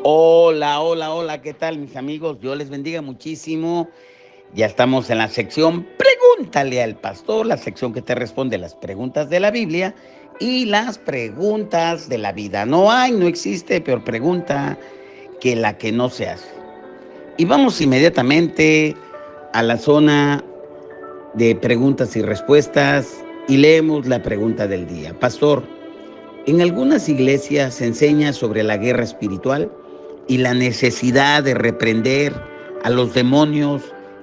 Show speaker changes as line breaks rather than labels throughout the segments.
Hola, hola, hola, ¿qué tal mis amigos? Dios les bendiga muchísimo. Ya estamos en la sección Pregúntale al Pastor, la sección que te responde las preguntas de la Biblia y las preguntas de la vida. No existe peor pregunta que la que no se hace. Y vamos inmediatamente a la zona de preguntas y respuestas y leemos la pregunta del día. Pastor, en algunas iglesias se enseña sobre la guerra espiritual y la necesidad de reprender a los demonios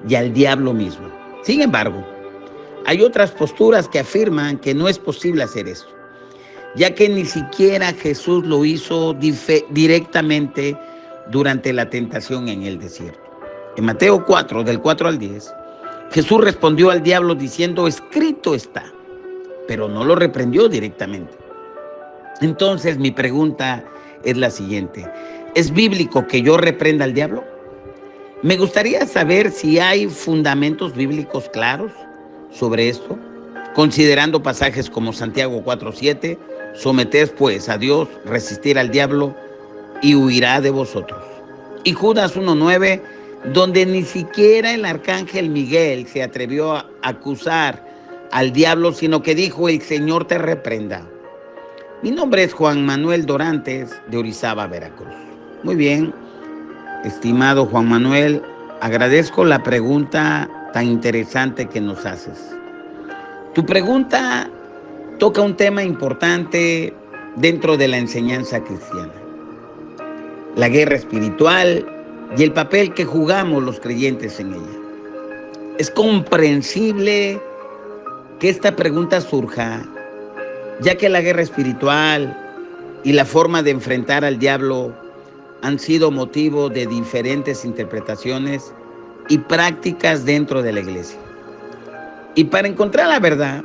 y al diablo mismo. Sin embargo, hay otras posturas que afirman que no es posible hacer esto, ya que ni siquiera Jesús lo hizo directamente durante la tentación en el desierto. En Mateo 4, del 4 al 10, Jesús respondió al diablo diciendo, escrito está, pero no lo reprendió directamente. Entonces mi pregunta es la siguiente. ¿Es bíblico que yo reprenda al diablo? Me gustaría saber si hay fundamentos bíblicos claros sobre esto, considerando pasajes como Santiago 4:7, someted pues a Dios, resistir al diablo y huirá de vosotros. Y Judas 1:9, donde ni siquiera el arcángel Miguel se atrevió a acusar al diablo, sino que dijo, el Señor te reprenda. Mi nombre es Juan Manuel Dorantes de Orizaba, Veracruz. Muy bien, estimado Juan Manuel, agradezco la pregunta tan interesante que nos haces. Tu pregunta toca un tema importante dentro de la enseñanza cristiana, la guerra espiritual y el papel que jugamos los creyentes en ella. Es comprensible que esta pregunta surja, ya que la guerra espiritual y la forma de enfrentar al diablo han sido motivo de diferentes interpretaciones y prácticas dentro de la iglesia. Y para encontrar la verdad,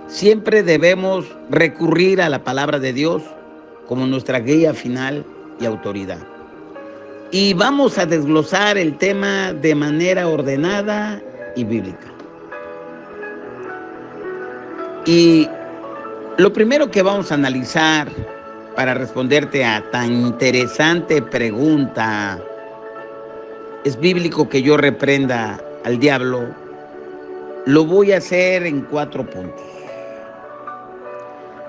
siempre debemos recurrir a la palabra de Dios como nuestra guía final y autoridad. Y vamos a desglosar el tema de manera ordenada y bíblica. Y lo primero que vamos a analizar para responderte a tan interesante pregunta, ¿es bíblico que yo reprenda al diablo? Lo voy a hacer en 4 puntos.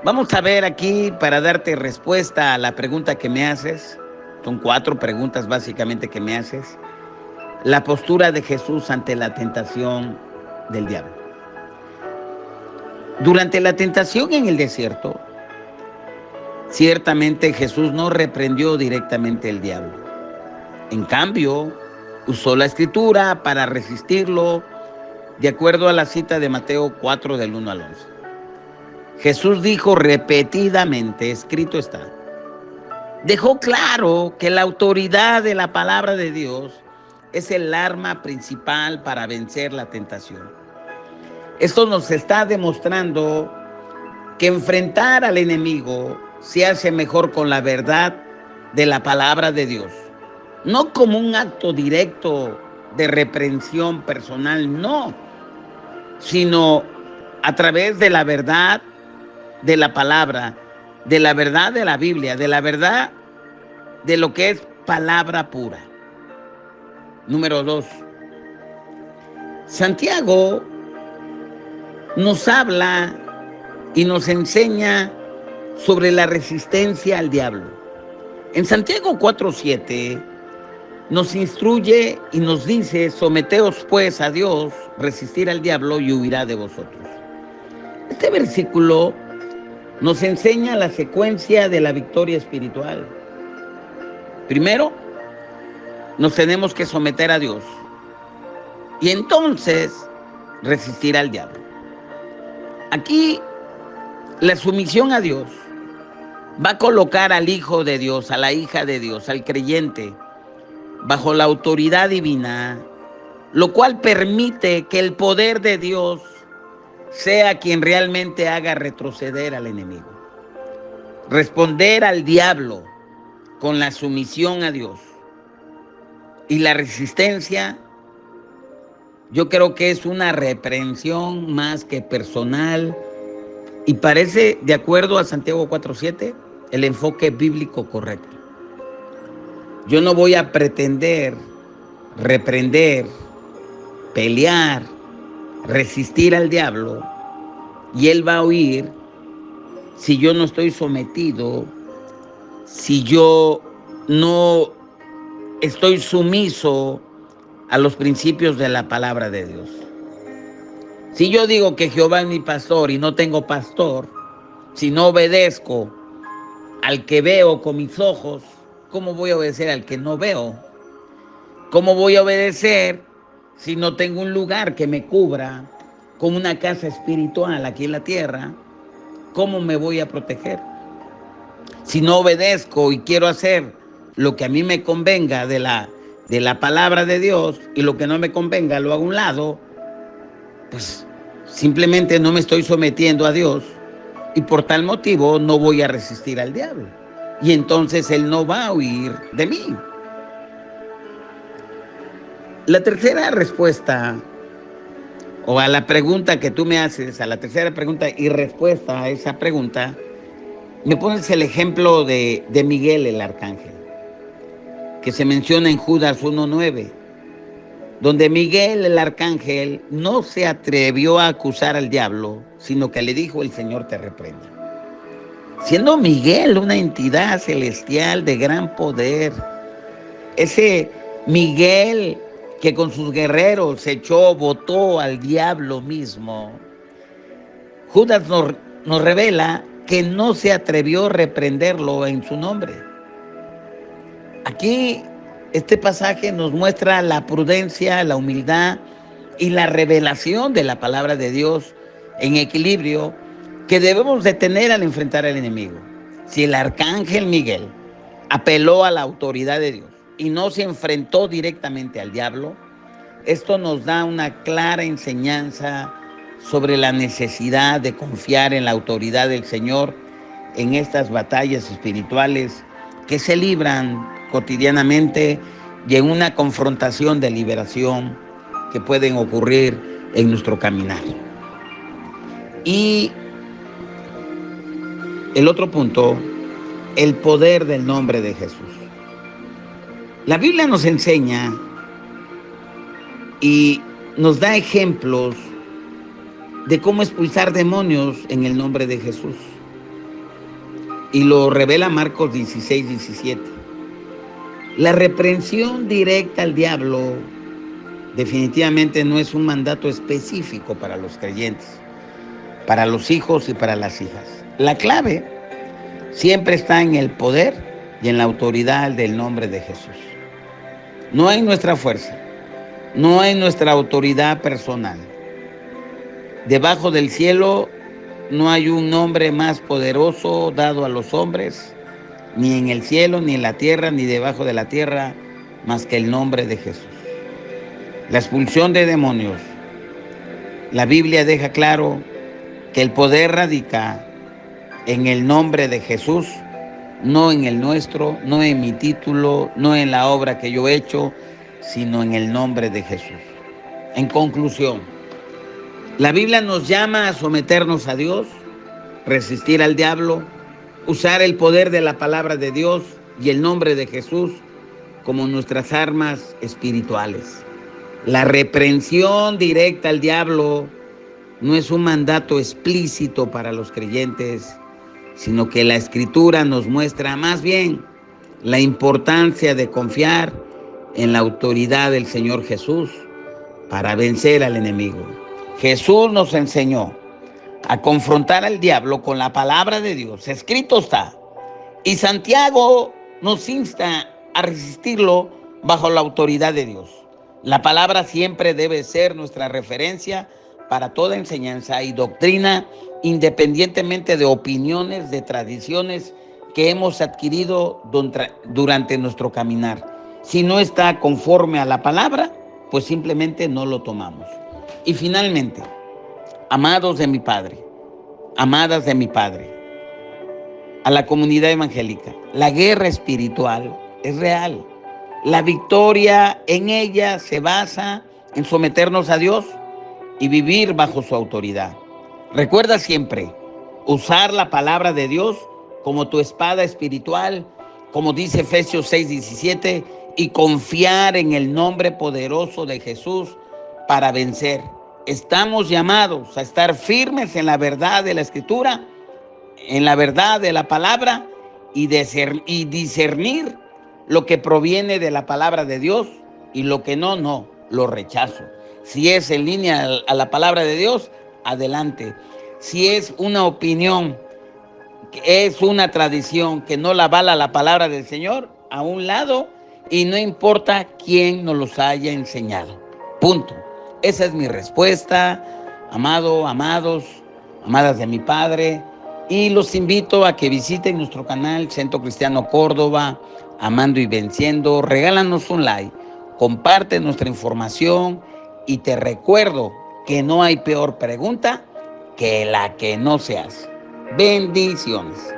Vamos a ver aquí para darte respuesta a la pregunta que me haces. Son 4 preguntas básicamente que me haces. La postura de Jesús ante la tentación del diablo. Durante la tentación en el desierto, ciertamente Jesús no reprendió directamente al diablo. En cambio, usó la escritura para resistirlo, de acuerdo a la cita de Mateo 4 del 1 al 11. Jesús dijo repetidamente, escrito está. Dejó claro que la autoridad de la palabra de Dios es el arma principal para vencer la tentación. Esto nos está demostrando que enfrentar al enemigo se hace mejor con la verdad de la palabra de Dios. No como un acto directo de reprensión personal, no, sino a través de la verdad de la palabra, de la verdad de la Biblia, de la verdad de lo que es palabra pura. Número 2. Santiago nos habla y nos enseña sobre la resistencia al diablo. En Santiago 4:7 nos instruye y nos dice, someteos pues a Dios, resistir al diablo y huirá de vosotros. Este versículo nos enseña la secuencia de la victoria espiritual. Primero, nos tenemos que someter a Dios y entonces resistir al diablo. Aquí la sumisión a Dios va a colocar al Hijo de Dios, a la hija de Dios, al creyente, bajo la autoridad divina, lo cual permite que el poder de Dios sea quien realmente haga retroceder al enemigo. Responder al diablo con la sumisión a Dios y la resistencia, yo creo que es una reprensión más que personal y parece, de acuerdo a Santiago 4:7, el enfoque bíblico correcto. Yo no voy a pretender reprender, pelear, resistir al diablo, y él va a huir si yo no estoy sometido, si yo no estoy sumiso a los principios de la palabra de Dios. Si yo digo que Jehová es mi pastor y no tengo pastor, si no obedezco al que veo con mis ojos, ¿cómo voy a obedecer al que no veo? ¿Cómo voy a obedecer si no tengo un lugar que me cubra como una casa espiritual aquí en la tierra? ¿Cómo me voy a proteger? Si no obedezco y quiero hacer lo que a mí me convenga de la palabra de Dios, y lo que no me convenga lo hago a un lado, pues simplemente no me estoy sometiendo a Dios, y por tal motivo no voy a resistir al diablo. Y entonces él no va a huir de mí. La tercera respuesta, o a la pregunta que tú me haces, a la tercera pregunta y respuesta a esa pregunta, me pones el ejemplo de Miguel el arcángel, que se menciona en Judas 1:9, donde Miguel el arcángel no se atrevió a acusar al diablo, sino que le dijo: el Señor te reprenda. Siendo Miguel una entidad celestial de gran poder, ese Miguel que con sus guerreros votó al diablo mismo, Judas nos revela que no se atrevió a reprenderlo en su nombre. Aquí este pasaje nos muestra la prudencia, la humildad y la revelación de la palabra de Dios en equilibrio que debemos de tener al enfrentar al enemigo. Si el arcángel Miguel apeló a la autoridad de Dios y no se enfrentó directamente al diablo, esto nos da una clara enseñanza sobre la necesidad de confiar en la autoridad del Señor en estas batallas espirituales que se libran cotidianamente y en una confrontación de liberación que pueden ocurrir en nuestro caminar. Y el otro punto, el poder del nombre de Jesús. La Biblia nos enseña y nos da ejemplos de cómo expulsar demonios en el nombre de Jesús. Y lo revela Marcos 16:17. La reprensión directa al diablo definitivamente no es un mandato específico para los creyentes, para los hijos y para las hijas. La clave siempre está en el poder y en la autoridad del nombre de Jesús. No en nuestra fuerza, no en nuestra autoridad personal. Debajo del cielo no hay un nombre más poderoso dado a los hombres, ni en el cielo, ni en la tierra, ni debajo de la tierra, más que el nombre de Jesús. La expulsión de demonios. La Biblia deja claro que el poder radica en el nombre de Jesús, no en el nuestro, no en mi título, no en la obra que yo he hecho, sino en el nombre de Jesús. En conclusión, la Biblia nos llama a someternos a Dios, resistir al diablo, usar el poder de la palabra de Dios y el nombre de Jesús como nuestras armas espirituales. La reprensión directa al diablo no es un mandato explícito para los creyentes, sino que la Escritura nos muestra más bien la importancia de confiar en la autoridad del Señor Jesús para vencer al enemigo. Jesús nos enseñó a confrontar al diablo con la palabra de Dios. Escrito está. Y Santiago nos insta a resistirlo bajo la autoridad de Dios. La palabra siempre debe ser nuestra referencia para toda enseñanza y doctrina, independientemente de opiniones, de tradiciones que hemos adquirido durante nuestro caminar. Si no está conforme a la palabra, pues simplemente no lo tomamos. Y finalmente, amados de mi Padre, amadas de mi Padre, a la comunidad evangélica, la guerra espiritual es real. La victoria en ella se basa en someternos a Dios y vivir bajo su autoridad. Recuerda siempre usar la palabra de Dios como tu espada espiritual como dice Efesios 6:17, y confiar en el nombre poderoso de Jesús para vencer. Estamos llamados a estar firmes en la verdad de la Escritura, en la verdad de la palabra y discernir lo que proviene de la palabra de Dios y lo que no, lo rechazo. Si es en línea a la palabra de Dios, adelante. Si es una opinión, es una tradición que no la avala la palabra del Señor, a un lado, y no importa quién nos los haya enseñado. Punto. Esa es mi respuesta, amados, amadas de mi Padre. Y los invito a que visiten nuestro canal Centro Cristiano Córdoba, Amando y Venciendo. Regálanos un like, comparte nuestra información y te recuerdo que no hay peor pregunta que la que no se hace. Bendiciones.